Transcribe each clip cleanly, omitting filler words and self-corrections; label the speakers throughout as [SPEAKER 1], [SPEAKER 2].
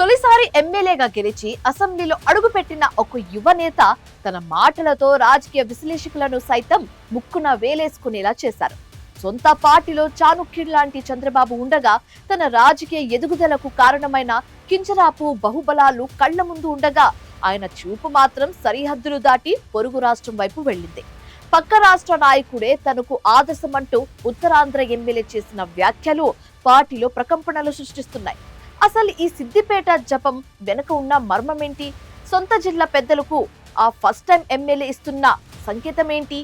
[SPEAKER 1] తొలిసారి ఎమ్మెల్యేగా గెలిచి అసెంబ్లీలో అడుగుపెట్టిన ఒక యువ నేత తన మాటలతో రాజకీయ విశ్లేషకులను సైతం ముక్కున వేలేసుకునేలా చేశారు. సొంత పార్టీలో చాణుక్యుడు లాంటి చంద్రబాబు ఉండగా తన రాజకీయ ఎదుగుదలకు కారణమైన కింజరాపు బహుబలాలు కళ్ల ముందు ఉండగా ఆయన చూపు మాత్రం సరిహద్దులు దాటి పొరుగు రాష్ట్రం వైపు వెళ్ళింది. పక్క రాష్ట్ర నాయకుడే తనకు ఆదర్శమంటూ ఉత్తరాంధ్ర ఎమ్మెల్యే చేసిన వ్యాఖ్యలు పార్టీలో ప్రకంపనలు సృష్టిస్తున్నాయి. అసలు ఈ సిద్దిపేట జపం వెనుక ఉన్న మర్మమేంటి? సొంత జిల్లా పెద్దలకు ఆ ఫస్ట్ టైం ఎమ్మెల్యే ఇస్తున్న సంకేతం ఏంటి?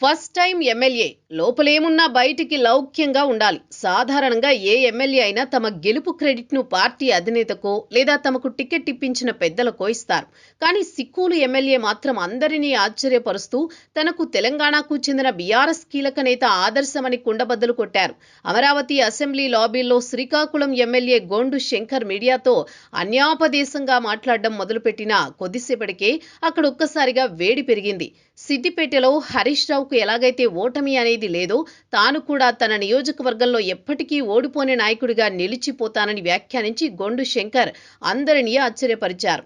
[SPEAKER 2] ఫస్ట్ టైం ఎమ్మెల్యే లోపలేమున్నా బయటికి లౌక్యంగా ఉండాలి. సాధారణంగా ఏ ఎమ్మెల్యే అయినా తమ గెలుపు క్రెడిట్ ను పార్టీ అధినేతకో లేదా తమకు టికెట్ ఇప్పించిన పెద్దలకో ఇస్తారు. కానీ సిక్కూలు ఎమ్మెల్యే మాత్రం అందరినీ ఆశ్చర్యపరుస్తూ తనకు తెలంగాణకు చెందిన బీఆర్ఎస్ కీలక నేత ఆదర్శమని కుండబద్దలు కొట్టారు. అమరావతి అసెంబ్లీ లాబీల్లో శ్రీకాకుళం ఎమ్మెల్యే గోండు శంకర్ మీడియాతో అన్యాపదేశంగా మాట్లాడడం మొదలుపెట్టిన కొద్దిసేపటికే అక్కడ ఒక్కసారిగా వేడి పెరిగింది. సిద్దిపేటలో హరీష్ రావుకు ఎలాగైతే ఓటమి అనేది లేదో తాను కూడా తన నియోజకవర్గంలో ఎప్పటికీ ఓడిపోని నాయకుడిగా నిలిచిపోతానని వ్యాఖ్యానించి గోండు శంకర్ అందరినీ ఆశ్చర్యపరిచారు.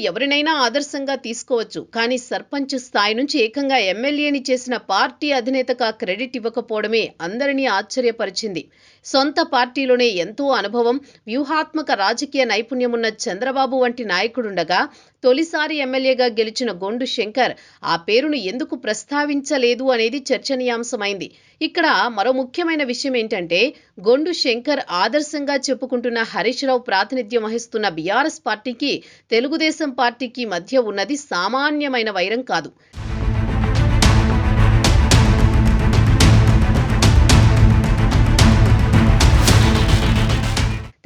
[SPEAKER 2] ఎవరినైనా ఆదర్శంగా తీసుకోవచ్చు, కానీ సర్పంచ్ స్థాయి నుంచి ఏకంగా ఎమ్మెల్యేని చేసిన పార్టీ అధినేతకు క్రెడిట్ ఇవ్వకపోవడమే అందరినీ ఆశ్చర్యపరిచింది. సొంత పార్టీలోనే ఎంతో అనుభవం, వ్యూహాత్మక రాజకీయ నైపుణ్యమున్న చంద్రబాబు వంటి నాయకుడుండగా తొలిసారి ఎమ్మెల్యేగా గెలిచిన గోండు శంకర్ ఆ పేరును ఎందుకు ప్రస్తావించలేదు అనేది చర్చనీయాంశమైంది. ఇక్కడ మరో ముఖ్యమైన విషయం ఏంటంటే, గోండు శంకర్ ఆదర్శంగా చెప్పుకుంటున్న హరీష్ రావు ప్రాతినిధ్యం వహిస్తున్న బీఆర్ఎస్ పార్టీకి తెలుగుదేశం పార్టీకి మధ్య ఉన్నది సామాన్యమైన వైరం కాదు.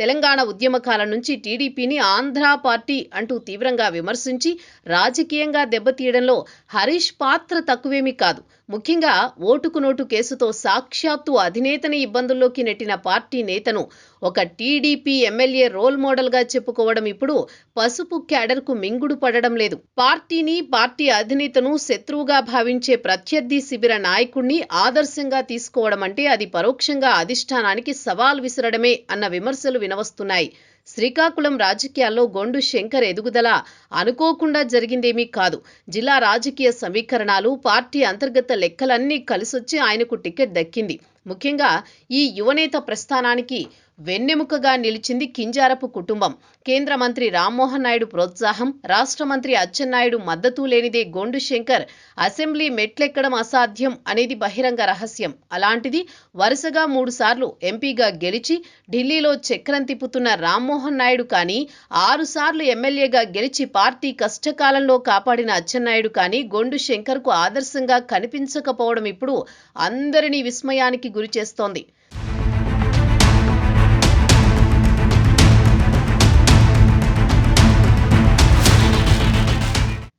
[SPEAKER 2] తెలంగాణ ఉద్యమకాలం నుంచి టీడీపీని ఆంధ్రా పార్టీ అంటూ తీవ్రంగా విమర్శించి రాజకీయంగా దెబ్బతీయడంలో హరీష్ పాత్ర తక్కువేమీ కాదు. ముఖ్యంగా ఓటుకు నోటు కేసుతో సాక్షాత్తు అధినేతని ఇబ్బందుల్లోకి నెట్టిన పార్టీ నేతను ఒక టీడీపీ ఎమ్మెల్యే రోల్ మోడల్ గా చెప్పుకోవడం ఇప్పుడు పసుపు క్యాడర్కు మింగుడు పడడం లేదు. పార్టీని, పార్టీ అధినేతను శత్రువుగా భావించే ప్రత్యర్థి శిబిర నాయకుడిని ఆదర్శంగా తీసుకోవడం అంటే అది పరోక్షంగా అధిష్టానానికి సవాల్ విసరడమే అన్న విమర్శలు వినవస్తున్నాయి. శ్రీకాకుళం రాజకీయాల్లో గోండు శంకర్ ఎదుగుదల అనుకోకుండా జరిగిందేమీ కాదు. జిల్లా రాజకీయ సమీకరణాలు, పార్టీ అంతర్గత లెక్కలన్నీ కలిసొచ్చి ఆయనకు టికెట్ దక్కింది. ముఖ్యంగా ఈ యువనేత ప్రస్థానానికి వెన్నెముకగా నిలిచింది కింజారపు కుటుంబం. కేంద్ర మంత్రి రామ్మోహన్ నాయుడు ప్రోత్సాహం, రాష్ట్ర మంత్రి అచ్చెన్నాయుడు మద్దతు లేనిదే గోండు శంకర్ అసెంబ్లీ మెట్లెక్కడం అసాధ్యం అనేది బహిరంగ రహస్యం. అలాంటిది వరుసగా 3 సార్లు ఎంపీగా గెలిచి ఢిల్లీలో చక్రం తిప్పుతున్న రామ్మోహన్ నాయుడు కానీ, 6 సార్లు ఎమ్మెల్యేగా గెలిచి పార్టీ కష్టకాలంలో కాపాడిన అచ్చెన్నాయుడు కానీ గోండు శంకర్కు ఆదర్శంగా కనిపించకపోవడం ఇప్పుడు అందరినీ విస్మయానికి గురి చేస్తోంది.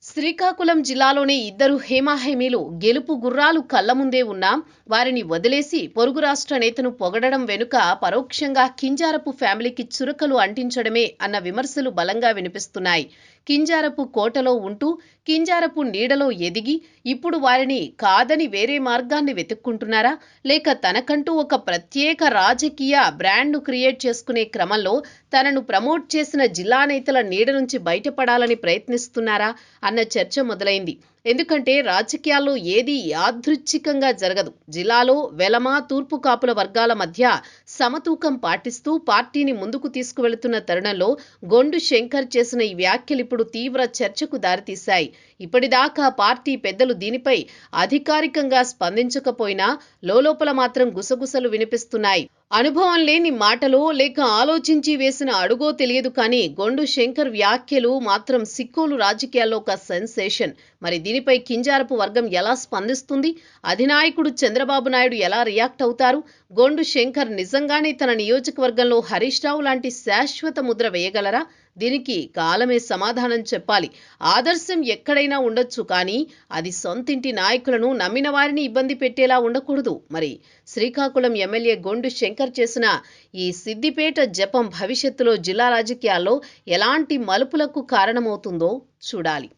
[SPEAKER 2] శ్రీకాకుళం జిల్లాలోని ఇద్దరు హేమాహేమీలు గెలుపు గుర్రాలు కళ్ల ముందే ఉన్నా వారిని వదిలేసి పొరుగు రాష్ట్ర నేతను పొగడడం వెనుక పరోక్షంగా కింజారపు ఫ్యామిలీకి చురకలు అంటించడమే అన్న విమర్శలు బలంగా వినిపిస్తున్నాయి. కింజారపు కోటలో ఉంటూ కింజారపు నీడలో ఎదిగి ఇప్పుడు వారిని కాదని వేరే మార్గాన్ని వెతుక్కుంటున్నారా? లేక తనకంటూ ఒక ప్రత్యేక రాజకీయ బ్రాండ్ను క్రియేట్ చేసుకునే క్రమంలో తనను ప్రమోట్ చేసిన జిల్లా నేతల నీడ నుంచి బయటపడాలని ప్రయత్నిస్తున్నారా అన్న చర్చ మొదలైంది. ఎందుకంటే రాజకీయాల్లో ఏదీ యాదృచ్ఛికంగా జరగదు. జిల్లాలో వెలమ, తూర్పు కాపుల వర్గాల మధ్య సమతూకం పాటిస్తూ పార్టీని ముందుకు తీసుకువెళుతున్న తరుణంలో గోండు శంకర్ చేసిన ఈ వ్యాఖ్యలు ఇప్పుడు తీవ్ర చర్చకు దారితీశాయి. ఇప్పటిదాకా పార్టీ పెద్దలు దీనిపై అధికారికంగా స్పందించకపోయినా లోలోపల మాత్రం గుసగుసలు వినిపిస్తున్నాయి. అనుభవం లేని మాటలో లేక ఆలోచించి వేసిన అడుగో తెలియదు కానీ గోండు శంకర్ వ్యాఖ్యలు మాత్రం సిక్కూలు రాజకీయాల్లో ఒక సెన్సేషన్. మరి దీనిపై కింజారపు వర్గం ఎలా స్పందిస్తుంది? అధినాయకుడు చంద్రబాబు నాయుడు ఎలా రియాక్ట్ అవుతారు? గోండు శంకర్ నిజంగానే తన నియోజకవర్గంలో హరీష్ రావు లాంటి శాశ్వత ముద్ర వేయగలరా? దీనికి కాలమే సమాధానం చెప్పాలి. ఆదర్శం ఎక్కడైనా ఉండొచ్చు, కానీ అది సొంతింటి నాయకులను, నమ్మిన వారిని ఇబ్బంది పెట్టేలా ఉండకూడదు. మరి శ్రీకాకుళం ఎమ్మెల్యే గోండు శంకర్ చేసిన ఈ సిద్దిపేట జపం భవిష్యత్తులో జిల్లా రాజకీయాల్లో ఎలాంటి మలుపులకు కారణమవుతుందో చూడాలి.